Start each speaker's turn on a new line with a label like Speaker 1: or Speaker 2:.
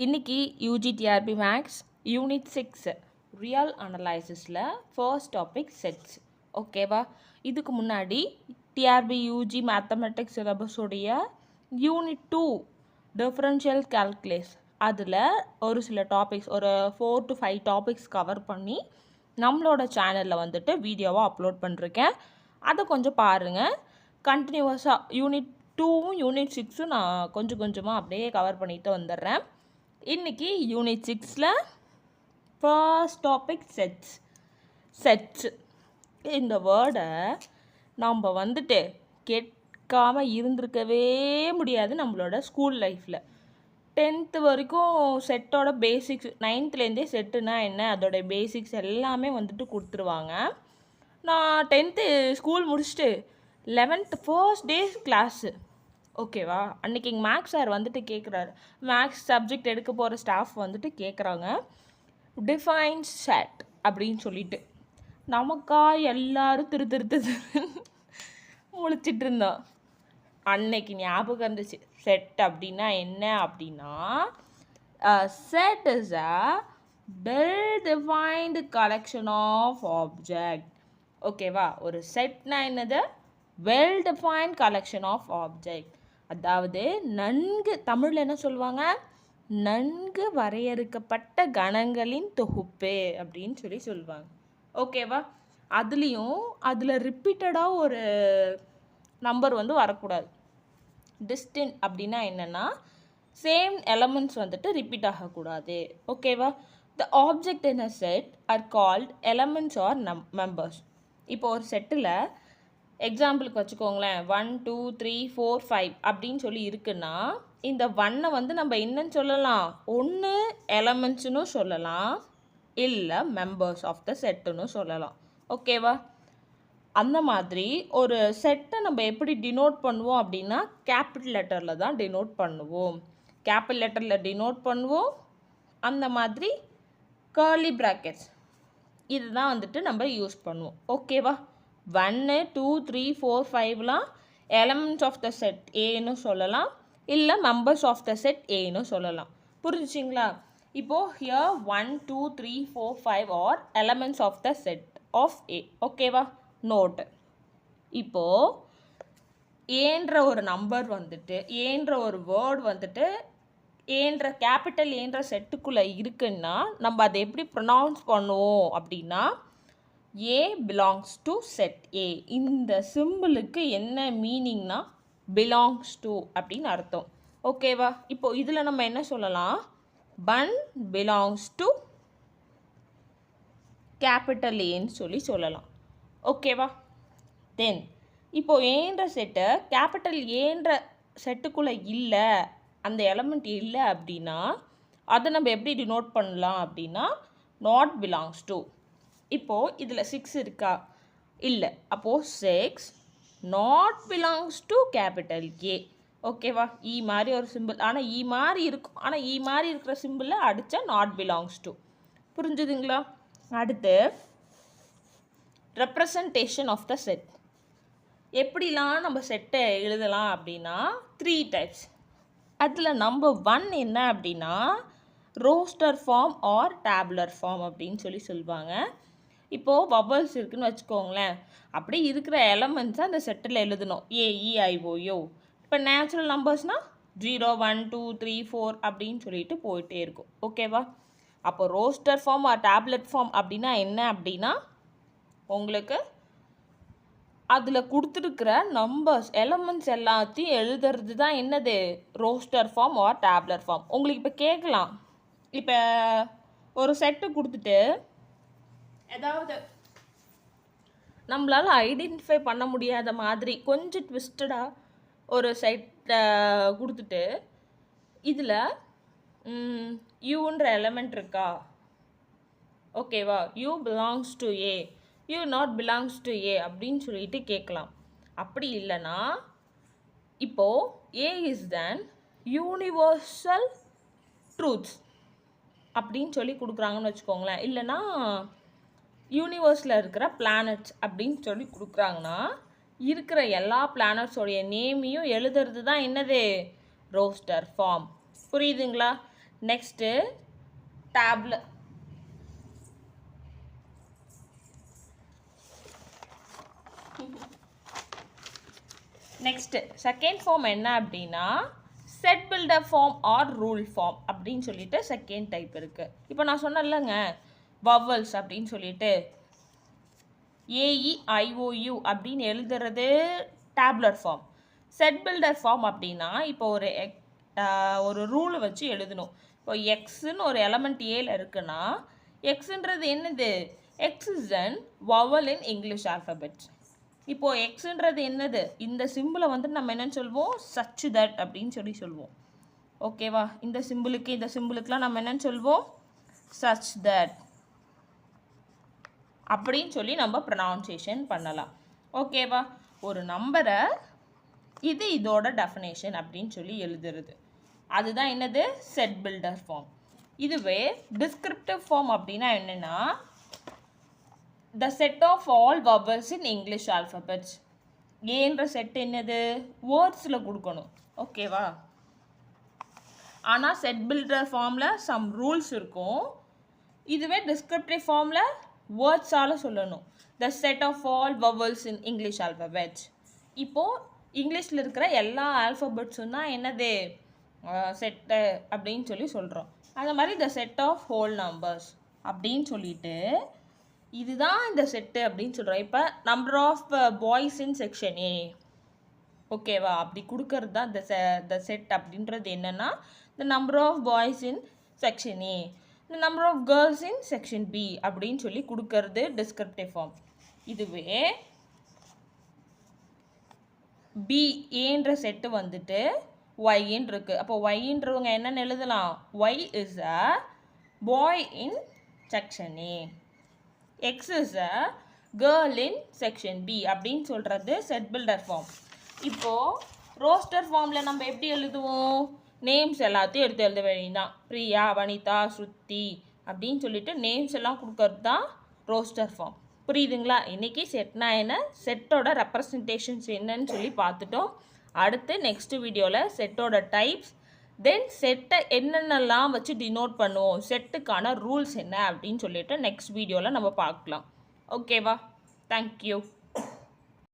Speaker 1: இன்னைக்கு UG TRB maths unit 6 real அனலைசிஸில் first topic sets. ஓகேவா? இதுக்கு முன்னாடி டிஆர்பி யூஜி மேத்தமெட்டிக்ஸ் சிலபஸோடைய யூனிட் 2 டிஃபரன்ஷியல் கால்குலேஸ் அதில் ஒரு சில டாபிக்ஸ் ஒரு 4 to 5 டாபிக்ஸ் கவர் பண்ணி நம்மளோட சேனலில் வந்துட்டு வீடியோவாக அப்லோட் பண்ணிருக்கேன். அதை கொஞ்சம் பாருங்கள். கண்டினியூவஸாக யூனிட் 2வும் யூனிட் 6ம் நான் கொஞ்சம் கொஞ்சமாக அப்படியே கவர் பண்ணிட்டு வந்துடுறேன். இன்றைக்கி யூனிட் 6ல் ஃபர்ஸ்ட் டாபிக் செட்ஸ். இந்த வேர்டை நம்ம வந்துட்டு கேட்காமல் இருந்திருக்கவே முடியாது. நம்மளோட ஸ்கூல் லைஃப்பில் 10th வரைக்கும் செட்டோட பேசிக்ஸ், 9th செட்டுனா என்ன அதோட பேசிக்ஸ் எல்லாமே வந்துட்டு கொடுத்துருவாங்க. நான் 10th ஸ்கூல் முடிச்சுட்டு 11th ஃபர்ஸ்ட் டே கிளாஸு. ஓகேவா? அன்றைக்கி எங்கள் மேக்ஸ் சார் வந்துட்டு கேட்குறாரு, மேக்ஸ் சப்ஜெக்ட் எடுக்க போகிற ஸ்டாஃப் வந்துட்டு கேட்குறாங்க டிஃபைன் செட் அப்படின்னு சொல்லிட்டு. நமக்கா எல்லாரும் திரு முழிச்சிட்டு இருந்தோம். அன்னைக்கு ஞாபகம் இருந்துச்சு செட் அப்படின்னா என்ன அப்படின்னா, set is a well defined collection of object. ஓகேவா? ஒரு செட்னா என்னது? Well defined collection of object. அதாவது நன்கு, தமிழில் என்ன சொல்லுவாங்க, நன்கு வரையறுக்கப்பட்ட கணங்களின் தொகுப்பு அப்படின்னு சொல்லுவாங்க. ஓகேவா? அதில் ரிப்பீட்டடாக ஒரு நம்பர் வந்து வரக்கூடாது. டிஸ்டின்ட் அப்படின்னா என்னென்னா சேம் எலமெண்ட்ஸ் வந்துட்டு ரிப்பீட் ஆகக்கூடாது. ஓகேவா? The object in a set are called elements R members. இப்போ ஒரு செட்டில் எக்ஸாம்பிளுக்கு வச்சுக்கோங்களேன், 1 2 3 4 5 அப்படின்னு சொல்லி இருக்குன்னா, இந்த 1 வந்து நம்ம என்னன்னு சொல்லலாம், ஒன்று எலமெண்ட்ஸ்னு சொல்லலாம், இல்லை மெம்பர்ஸ் ஆஃப் த செட்டுன்னு சொல்லலாம். ஓகேவா? அந்த மாதிரி ஒரு செட்டை நம்ம எப்படி டினோட் பண்ணுவோம் அப்படின்னா, கேபிட்டல் லெட்டரில் தான் டினோட் பண்ணுவோம். கேபிட்டல் லெட்டரில் டினோட் பண்ணுவோம். அந்த மாதிரி கர்லி ப்ராக்கெட்ஸ் இதுதான் வந்துட்டு நம்ம யூஸ் பண்ணுவோம். ஓகேவா? 1 2 3 4 5லாம் எலமெண்ட்ஸ் ஆஃப் த செட் ஏன்னு சொல்லலாம், இல்லை மெம்பர்ஸ் ஆஃப் த செட் ஏன்னு சொல்லலாம். புரிஞ்சுச்சிங்களா? இப்போது here 1 2 3 4 5 are elements of the set of A. ஓகேவா? நோட். இப்போது ஏன்ற ஒரு நம்பர் வந்துட்டு, ஏன்ற ஒரு வேர்டு வந்துட்டு ஏன்ற கேபிட்டல் ஏன்ற செட்டுக்குள்ளே இருக்குன்னா நம்ம அதை எப்படி ப்ரொனவுன்ஸ் பண்ணுவோம் அப்படின்னா, ஏ பிலாங்ஸ் டு செட் ஏ. இந்த சிம்பிளுக்கு என்ன மீனிங்னா பிலாங்ஸ் டு அப்படின்னு அர்த்தம். ஓகேவா? இப்போ இதில் நம்ம என்ன சொல்லலாம், 1 பிலாங்ஸ் டு கேபிட்டல் ஏன்னு சொல்லலாம். ஓகேவா? தென் இப்போ ஏன்ற செட்டை கேபிட்டல் ஏன்ற செட்டுக்குள்ளே இல்லை, அந்த எலமெண்ட் இல்லை அப்படின்னா அதை நம்ம எப்படி டினோட் பண்ணலாம் அப்படின்னா, நாட் பிலாங்ஸ் டு. இப்போது இதில் 6 இருக்கா? இல்லை. அப்போது 6 not belongs to capital A. ஓகேவா? இ மாதிரி ஒரு சிம்பிள், ஆனால் இ மாதிரி இருக்கும், ஆனால் இ மாதிரி இருக்கிற சிம்பிளில் அடித்தா நாட் பிலாங்ஸ் டு. புரிஞ்சுதுங்களா? அடுத்து ரெப்ரசன்டேஷன் ஆஃப் த செட். எப்படிலாம் நம்ம செட்டை எழுதலாம் அப்படின்னா 3 டைப்ஸ். அதில் நம்பர் 1 என்ன அப்படின்னா roster form or tabular form அப்படின்னு சொல்லுவாங்க. இப்போது பபல்ஸ் இருக்குதுன்னு வச்சுக்கோங்களேன், அப்படி இருக்கிற எலமெண்ட்ஸை அந்த செட்டில் எழுதணும். ஏஇஐஓயோ. இப்போ நேச்சுரல் நம்பர்ஸ்னால் 0 1 2 3 4 அப்படின்னு சொல்லிட்டு போயிட்டே இருக்கும். ஓகேவா? அப்போ roster form or tabular form அப்படின்னா என்ன அப்படின்னா, உங்களுக்கு அதில் கொடுத்துருக்கிற நம்பர்ஸ் எலமெண்ட்ஸ் எல்லாத்தையும் எழுதுறது தான் என்னது, roster form or tabular form. உங்களுக்கு இப்போ கேட்கலாம், இப்போ ஒரு செட்டு கொடுத்துட்டு ஏதாவது நம்மளால் ஐடென்டிஃபை பண்ண முடியாத மாதிரி கொஞ்சம் ட்விஸ்டடாக ஒரு செட்டை கொடுத்துட்டு இதில் யூன்ற எலமெண்ட் இருக்கா? ஓகேவா? U belongs to A, u not belongs to A அப்படின்னு சொல்லிட்டு கேட்கலாம். அப்படி இல்லைன்னா இப்போது A is then universal truths அப்படின்னு சொல்லி கொடுக்குறாங்கன்னு வச்சுக்கோங்களேன். இல்லைன்னா யூனிவர்ஸில் இருக்கிற பிளானட்ஸ் அப்படின்னு சொல்லி கொடுக்குறாங்கன்னா இருக்கிற எல்லா பிளானட்ஸோடைய நேமையும் எழுதுறது தான் என்னது, ரோஸ்டர் ஃபார்ம். புரியுதுங்களா? Next table. Next second form என்ன அப்படின்னா set builder form or rule form அப்படின்னு சொல்லிட்டு செகண்ட் டைப் இருக்குது. இப்போ நான் சொன்னேன்லங்க வவல்ஸ் அப்படின்னு சொல்லிட்டு AEIOU அப்படின்னு எழுதுறது tabular form. Set builder form அப்படின்னா இப்போ ஒரு ரூலை வச்சு எழுதணும். இப்போ எக்ஸுன்னு ஒரு எலமெண்ட் ஏல இருக்குன்னா எக்ஸுன்றது என்னது? X is an vowel in English alphabet. இப்போது எக்ஸுன்றது என்னது? இந்த சிம்பிளை வந்து நம்ம என்னன்னு சொல்வோம்? சச் தட் அப்படின்னு சொல்லுவோம். ஓகேவா? இந்த சிம்பிளுக்குலாம் நம்ம என்னன்னு சொல்வோம்? சச் தட் அப்படின்னு சொல்லி நம்ம ப்ரொனவுன்சியேஷன் பண்ணலாம். ஓகேவா? ஒரு நம்பரை இதோட டெஃபினேஷன் அப்படின்னு சொல்லி எழுதுறது அதுதான் என்னது? Set builder form. இதுவே டிஸ்கிரிப்டிவ் ஃபார்ம் அப்படின்னா என்னென்னா the set of all vowels in English alphabets. ஏன்ற செட் என்னது? வேர்ட்ஸில் கொடுக்கணும். ஓகேவா? ஆனால் செட் பில்டர் ஃபார்மில் சம் ரூல்ஸ் இருக்கும். இதுவே டிஸ்கிரிப்டிவ் ஃபார்மில் வேர்ட்ஸால் சொல்லணும். the set of all vowels in English alphabets. இப்போது இங்கிலீஷில் இருக்கிற எல்லா ஆல்ஃபபெட்ஸும் தான் என்னது? செட்டு அப்படின்னு சொல்லி சொல்கிறோம். அந்த மாதிரி the set of whole numbers அப்படின்னு சொல்லிட்டு இதுதான் இந்த செட்டு அப்படின்னு சொல்கிறோம். இப்போ number of boys in section A. ஓகேவா? அப்படி கொடுக்கறது தான் த செட் அப்படின்றது என்னென்னா the number of boys in section A, the number of girls in section B அப்படின்னு சொல்லி கொடுக்கறது டிஸ்கிரிப்டிவ் ஃபார்ம். இதுவே பி ஏன்ற செட்டு வந்துட்டு ஒய்ன்னு இருக்குது. அப்போ ஒய்ன்றவங்க என்னென்னு எழுதலாம்? Y is a boy in section A, X is a girl in section B அப்படின்னு சொல்கிறது செட் பில்டர் ஃபார்ம். இப்போது ரோஸ்டர் ஃபார்மில் நம்ம எப்படி எழுதுவோம்? நேம்ஸ் எல்லாத்தையும் எடுத்து எழுத வேண்டியதான். பிரியா, வனிதா, ஸ்ருத்தி அப்படின்னு சொல்லிட்டு நேம்ஸ் எல்லாம் கொடுக்கறது தான் ரோஸ்டர் ஃபார்ம். புரியுதுங்களா? இன்றைக்கி செட்னா என்ன, செட்டோட ரெப்ரசன்டேஷன்ஸ் என்னன்னு சொல்லி பார்த்துட்டோம். அடுத்து நெக்ஸ்ட் வீடியோவில் செட்டோட டைப்ஸ், தென் செட்டை என்னென்னலாம் வச்சு டினோட் பண்ணுவோம், செட்டுக்கான ரூல்ஸ் என்ன அப்படின்னு சொல்லிட்டு நெக்ஸ்ட் வீடியோவில் நம்ம பார்க்கலாம். ஓகேவா? தேங்க்யூ.